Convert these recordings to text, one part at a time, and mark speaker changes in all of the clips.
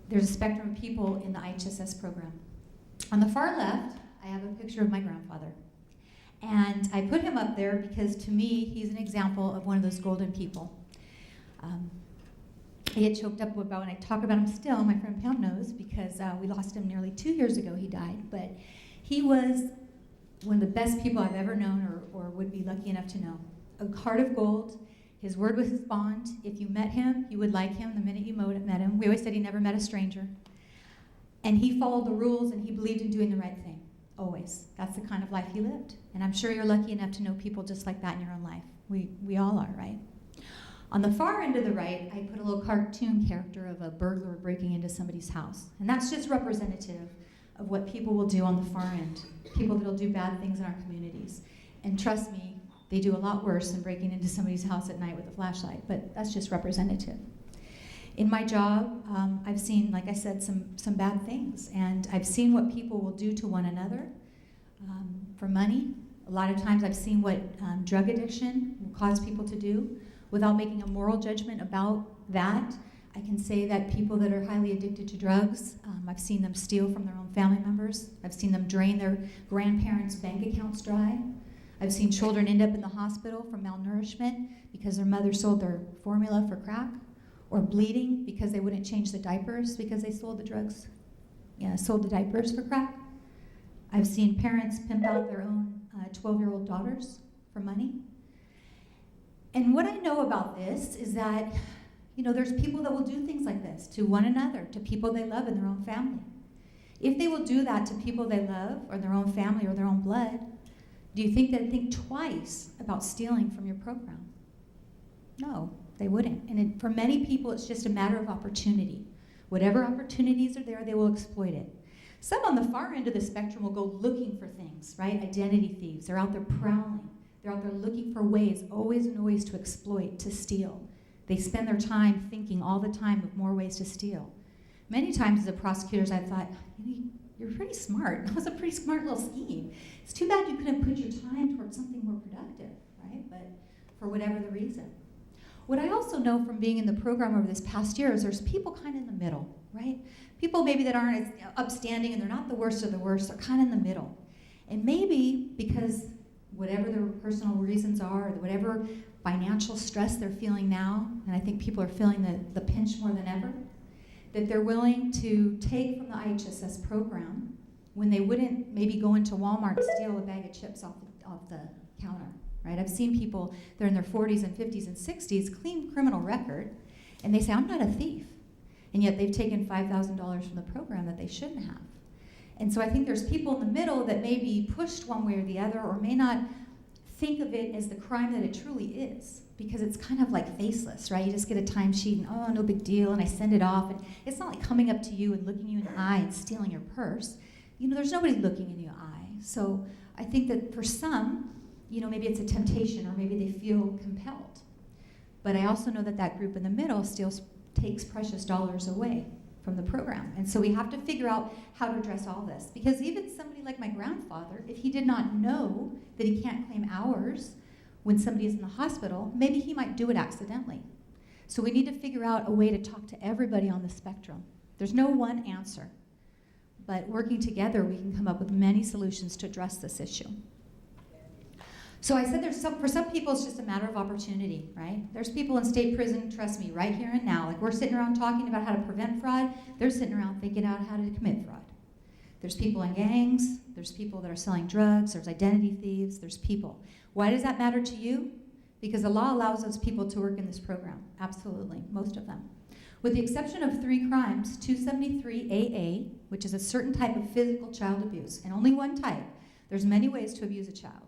Speaker 1: there's a spectrum of people in the IHSS program. On the far left, I have a picture of my grandfather. And I put him up there because to me, he's an example of one of those golden people. I get choked up about when I talk about him still. My friend Pam knows because we lost him nearly 2 years ago. He died. But he was one of the best people I've ever known or would be lucky enough to know. A heart of gold. His word was his bond. If you met him, you would like him the minute you met him. We always said he never met a stranger. And he followed the rules and he believed in doing the right thing. Always. That's the kind of life he lived. And I'm sure you're lucky enough to know people just like that in your own life. We all are, right? On the far end of the right, I put a little cartoon character of a burglar breaking into somebody's house. And that's just representative of what people will do on the far end. People that'll do bad things in our communities. And trust me, they do a lot worse than breaking into somebody's house at night with a flashlight, but that's just representative. In my job, I've seen, like I said, some bad things, and I've seen what people will do to one another for money. A lot of times I've seen what drug addiction will cause people to do. Without making a moral judgment about that, I can say that people that are highly addicted to drugs, I've seen them steal from their own family members. I've seen them drain their grandparents' bank accounts dry. I've seen children end up in the hospital from malnourishment because their mother sold their formula for crack, or bleeding because they wouldn't change the diapers because they sold the drugs, sold the diapers for crack. I've seen parents pimp out their own 12-year-old daughters for money. And what I know about this is that, there's people that will do things like this to one another, to people they love in their own family. If they will do that to people they love or their own family or their own blood, do you think they'd think twice about stealing from your program? No, they wouldn't. And for many people, it's just a matter of opportunity. Whatever opportunities are there, they will exploit it. Some on the far end of the spectrum will go looking for things, right? Identity thieves. They're out there prowling. They're out there looking for ways, always and always, to exploit, to steal. They spend their time thinking all the time of more ways to steal. Many times as a prosecutor, I thought, you're pretty smart. That was a pretty smart little scheme. It's too bad you couldn't put your time towards something more productive, right? But for whatever the reason. What I also know from being in the program over this past year is there's people kind of in the middle, right? People maybe that aren't as upstanding and they're not the worst of the worst, they're kind of in the middle. And maybe because whatever their personal reasons are, or whatever financial stress they're feeling now, and I think people are feeling the pinch more than ever, that they're willing to take from the IHSS program when they wouldn't maybe go into Walmart and steal a bag of chips off the counter, right? I've seen people, they're in their 40s and 50s and 60s, clean criminal record, and they say, I'm not a thief. And yet they've taken $5,000 from the program that they shouldn't have. And so I think there's people in the middle that may be pushed one way or the other, or may not think of it as the crime that it truly is, because it's kind of like faceless, right? You just get a timesheet and, oh, no big deal, and I send it off, and it's not like coming up to you and looking you in the eye and stealing your purse. There's nobody looking in your eye. So I think that for some, maybe it's a temptation, or maybe they feel compelled. But I also know that that group in the middle still takes precious dollars away from the program. And so we have to figure out how to address all this. Because even somebody like my grandfather, if he did not know that he can't claim hours when somebody is in the hospital, maybe he might do it accidentally. So we need to figure out a way to talk to everybody on the spectrum. There's no one answer. But working together, we can come up with many solutions to address this issue. So I said for some people, it's just a matter of opportunity, right? There's people in state prison, trust me, right here and now. Like we're sitting around talking about how to prevent fraud. They're sitting around thinking out how to commit fraud. There's people in gangs. There's people that are selling drugs. There's identity thieves. There's people. Why does that matter to you? Because the law allows those people to work in this program. Absolutely, most of them. With the exception of 3 crimes, 273 AA, which is a certain type of physical child abuse, and only one type. There's many ways to abuse a child.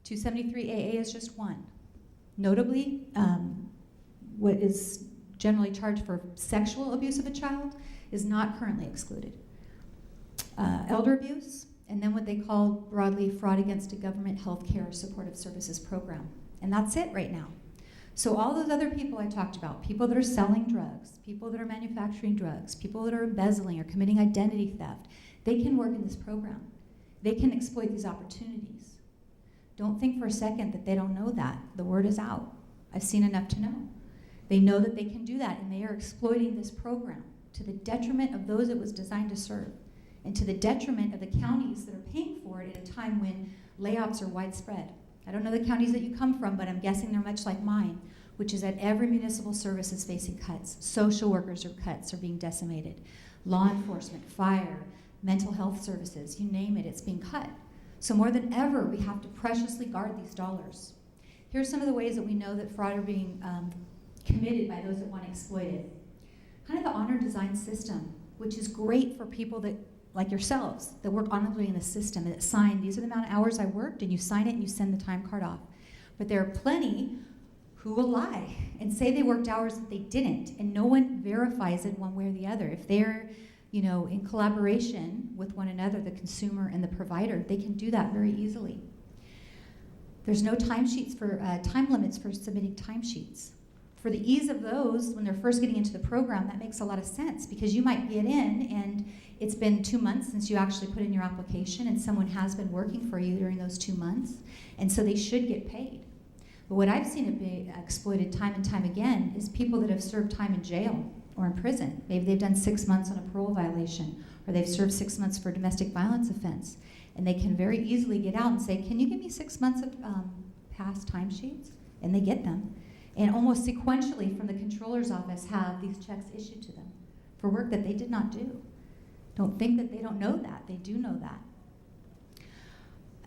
Speaker 1: 273 AA is just one. Notably, what is generally charged for sexual abuse of a child is not currently excluded. Elder abuse, and then what they call broadly fraud against a government health care supportive services program. And that's it right now. So all those other people I talked about, people that are selling drugs, people that are manufacturing drugs, people that are embezzling or committing identity theft, they can work in this program. They can exploit these opportunities. Don't think for a second that they don't know that. The word is out. I've seen enough to know. They know that they can do that, and they are exploiting this program. to the detriment of those it was designed to serve, and to the detriment of the counties that are paying for it at a time when layoffs are widespread. I don't know the counties that you come from, but I'm guessing they're much like mine, which is that every municipal service is facing cuts. Social workers are being decimated. Law enforcement, fire, mental health services, you name it, it's being cut. So more than ever, we have to preciously guard these dollars. Here's some of the ways that we know that fraud are being committed by those that want to exploit it. Kind of the honor design system, which is great for people that, like yourselves, that work honorably in the system and that sign, these are the amount of hours I worked, and you sign it and you send the time card off. But there are plenty who will lie and say they worked hours that they didn't, and no one verifies it one way or the other. If they're in collaboration with one another, the consumer and the provider, they can do that very easily. There's no timesheets for time limits for submitting timesheets. For the ease of those, when they're first getting into the program, that makes a lot of sense because you might get in and it's been 2 months since you actually put in your application and someone has been working for you during those 2 months, and so they should get paid. But what I've seen it be exploited time and time again is people that have served time in jail or in prison. Maybe they've done 6 months on a parole violation, or they've served 6 months for a domestic violence offense, and they can very easily get out and say, can you give me 6 months of past timesheets? And they get them. And almost sequentially from the controller's office have these checks issued to them for work that they did not do. Don't think that they don't know that. They do know that.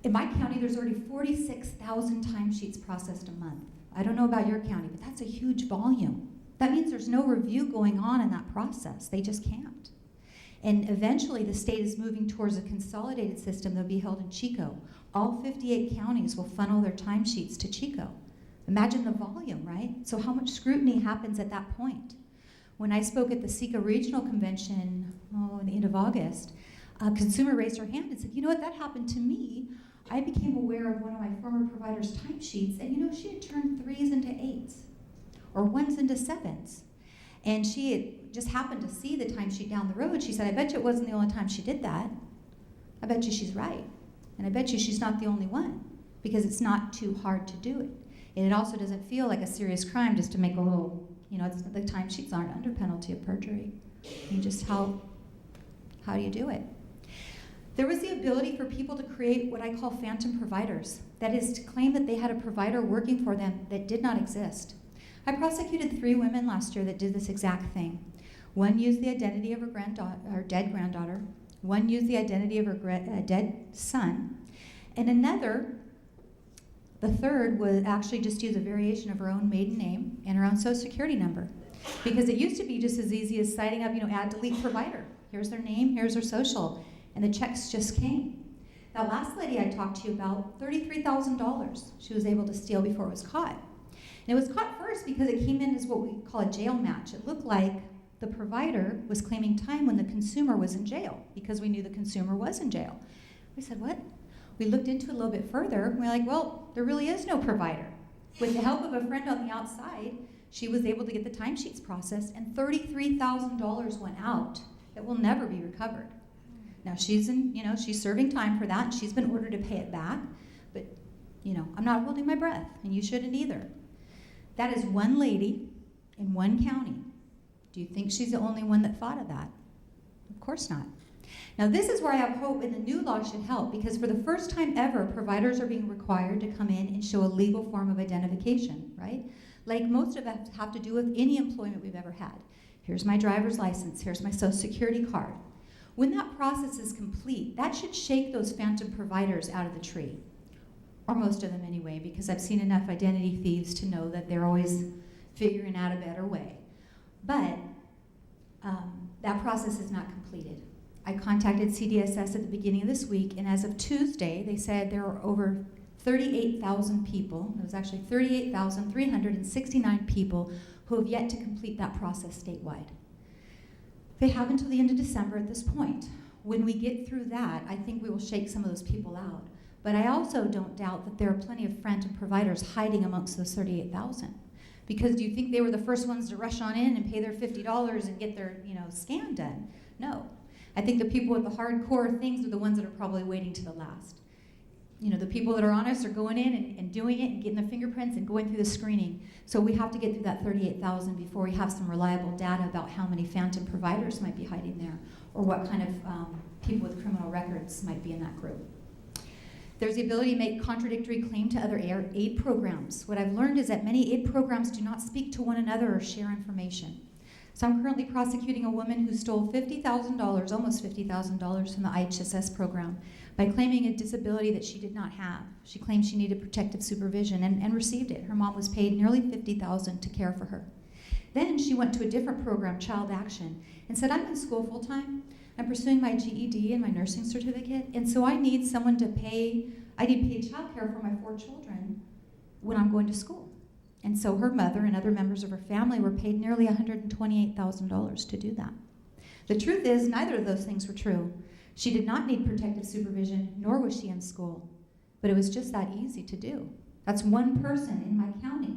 Speaker 1: In my county, there's already 46,000 timesheets processed a month. I don't know about your county, but that's a huge volume. That means there's no review going on in that process. They just can't. And eventually the state is moving towards a consolidated system that'll be held in Chico. All 58 counties will funnel their timesheets to Chico. Imagine the volume, right? So how much scrutiny happens at that point? When I spoke at the SECA Regional Convention in the end of August, a consumer raised her hand and said, you know what, that happened to me. I became aware of one of my former provider's timesheets, and she had turned 3s into 8s, or 1s into 7s. And she had just happened to see the timesheet down the road. She said, I bet you it wasn't the only time she did that. I bet you she's right. And I bet you she's not the only one, because it's not too hard to do it. And it also doesn't feel like a serious crime just to make a little, the timesheets aren't under penalty of perjury. You just, how do you do it? There was the ability for people to create what I call phantom providers. That is to claim that they had a provider working for them that did not exist. I prosecuted 3 women last year that did this exact thing. One used the identity of her dead granddaughter. One used the identity of her dead son. And another, the third, would actually just use a variation of her own maiden name and her own social security number. Because it used to be just as easy as signing up, add, delete provider. Here's their name, here's their social. And the checks just came. That last lady I talked to you about, $33,000 she was able to steal before it was caught. And it was caught first because it came in as what we call a jail match. It looked like the provider was claiming time when the consumer was in jail because we knew the consumer was in jail. We said, what? We looked into it a little bit further, and we're like, well, there really is no provider. With the help of a friend on the outside, she was able to get the timesheets processed, and $33,000 went out that will never be recovered. Now she's she's serving time for that, and she's been ordered to pay it back, but I'm not holding my breath, and you shouldn't either. That is one lady in one county. Do you think she's the only one that thought of that? Of course not. Now this is where I have hope, and the new law should help, because for the first time ever, providers are being required to come in and show a legal form of identification, right? Like most of us have to do with any employment we've ever had. Here's my driver's license, here's my social security card. When that process is complete, that should shake those phantom providers out of the tree. Or most of them anyway, because I've seen enough identity thieves to know that they're always figuring out a better way. But that process is not completed. I contacted CDSS at the beginning of this week, and as of Tuesday, they said there are over 38,000 people, it was actually 38,369 people who have yet to complete that process statewide. They have until the end of December at this point. When we get through that, I think we will shake some of those people out. But I also don't doubt that there are plenty of phantom providers hiding amongst those 38,000. Because do you think they were the first ones to rush on in and pay their $50 and get their scan done? No. I think the people with the hardcore things are the ones that are probably waiting to the last. You know, the people that are honest are going in and doing it and getting their fingerprints and going through the screening. So we have to get through that 38,000 before we have some reliable data about how many phantom providers might be hiding there, or what kind of people with criminal records might be in that group. There's the ability to make contradictory claim to other aid programs. What I've learned is that many aid programs do not speak to one another or share information. So I'm currently prosecuting a woman who stole $50,000, almost $50,000 from the IHSS program by claiming a disability that she did not have. She claimed she needed protective supervision and received it. Her mom was paid nearly $50,000 to care for her. Then she went to a different program, Child Action, and said, I'm in school full-time. I'm pursuing my GED and my nursing certificate, and so I need someone to pay, I need paid childcare for my 4 children when I'm going to school. And so her mother and other members of her family were paid nearly $128,000 to do that. The truth is, neither of those things were true. She did not need protective supervision, nor was she in school. But it was just that easy to do. That's one person in my county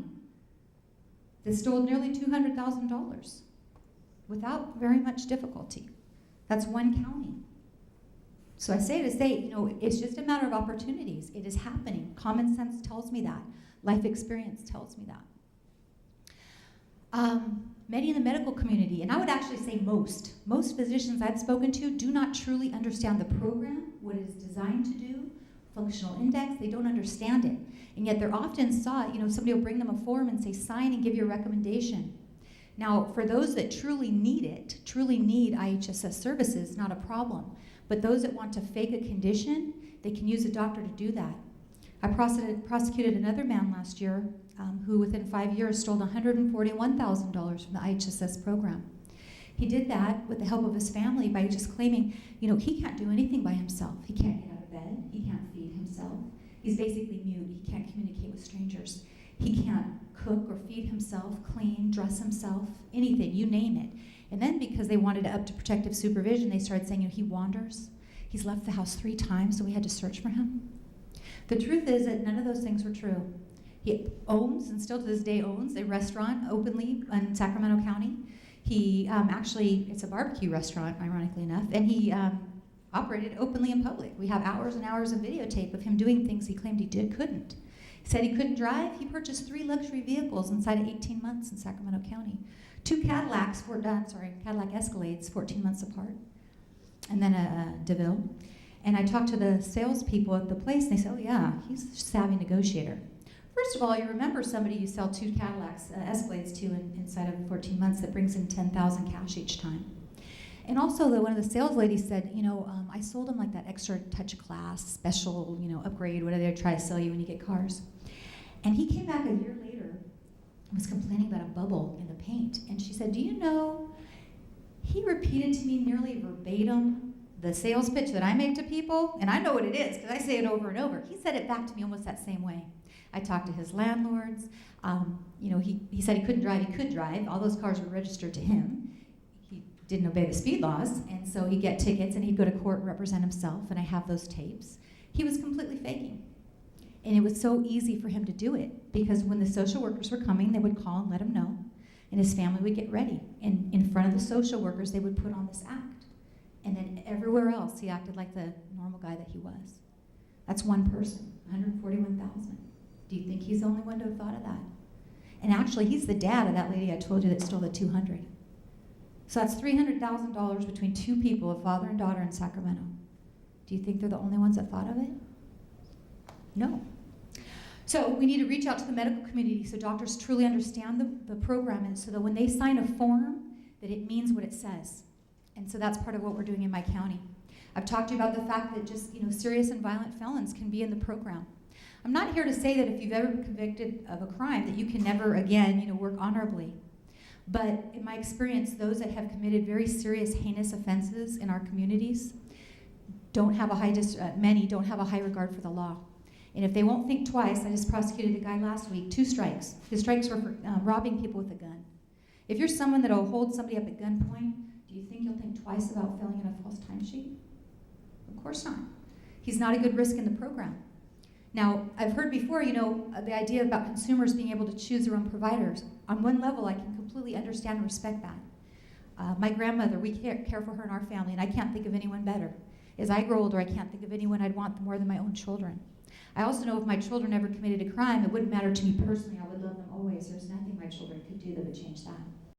Speaker 1: that stole nearly $200,000 without very much difficulty. That's one county. So I say to say, you know, it's just a matter of opportunities. It is happening. Common sense tells me that. Life experience tells me that. Many in the medical community, and I would actually say most physicians I've spoken to do not truly understand the program, what it is designed to do, functional index, they don't understand it. And yet they're often sought, you know, somebody will bring them a form and say, sign and give your recommendation. Now, for those that truly need it, truly need IHSS services, not a problem. But those that want to fake a condition, they can use a doctor to do that. I prosecuted another man last year who within 5 years stole $141,000 from the IHSS program. He did that with the help of his family by just claiming, you know, he can't do anything by himself. He can't get out of bed. He can't feed himself. He's basically mute. He can't communicate with strangers. He can't cook or feed himself, clean, dress himself, anything, you name it. And then because they wanted to up to protective supervision, they started saying, you know, he wanders. He's left the house 3 times, so we had to search for him. The truth is that none of those things were true. He owns, and still to this day owns, a restaurant openly in Sacramento County. He actually, it's a barbecue restaurant, ironically enough, and he operated openly in public. We have hours and hours of videotape of him doing things he claimed he couldn't. He said he couldn't drive. He purchased 3 luxury vehicles inside of 18 months in Sacramento County. 2 Cadillac Escalades, 14 months apart, and then a DeVille. And I talked to the salespeople at the place, and they said, oh yeah, he's a savvy negotiator. First of all, you remember somebody you sell 2 Cadillacs, Escalades to inside of 14 months that brings in $10,000 cash each time. And also, one of the sales ladies said, you know, I sold him like that extra touch class, special, you know, upgrade, whatever they try to sell you when you get cars. And he came back a year later and was complaining about a bubble in the paint. And she said, do you know, he repeated to me nearly verbatim the sales pitch that I make to people, and I know what it is because I say it over and over. He said it back to me almost that same way. I talked to his landlords. You know, he said he couldn't drive. He could drive. All those cars were registered to him. He didn't obey the speed laws, and so he'd get tickets, and he'd go to court and represent himself, and I have those tapes. He was completely faking. And it was so easy for him to do it because when the social workers were coming, they would call and let him know, and his family would get ready. And in front of the social workers, they would put on this act. And then everywhere else, he acted like the normal guy that he was. That's one person, 141,000. Do you think he's the only one to have thought of that? And actually, he's the dad of that lady I told you that stole the 200. So that's $300,000 between 2 people, a father and daughter in Sacramento. Do you think they're the only ones that thought of it? No. So we need to reach out to the medical community so doctors truly understand the program, and so that when they sign a form, that it means what it says. And so that's part of what we're doing in my county. I've talked to you about the fact that just, you know, serious and violent felons can be in the program. I'm not here to say that if you've ever been convicted of a crime that you can never again, you know, work honorably. But in my experience, those that have committed very serious, heinous offenses in our communities don't have many don't have a high regard for the law. And if they won't think twice, I just prosecuted a guy last week, 2 strikes. His strikes were for robbing people with a gun. If you're someone that'll hold somebody up at gunpoint, do you think you'll think twice about filling in a false timesheet? Of course not. He's not a good risk in the program. Now, I've heard before, you know, the idea about consumers being able to choose their own providers. On one level, I can completely understand and respect that. My grandmother, we care for her in our family, and I can't think of anyone better. As I grow older, I can't think of anyone I'd want more than my own children. I also know if my children ever committed a crime, it wouldn't matter to me personally. I would love them always. There's nothing my children could do that would change that.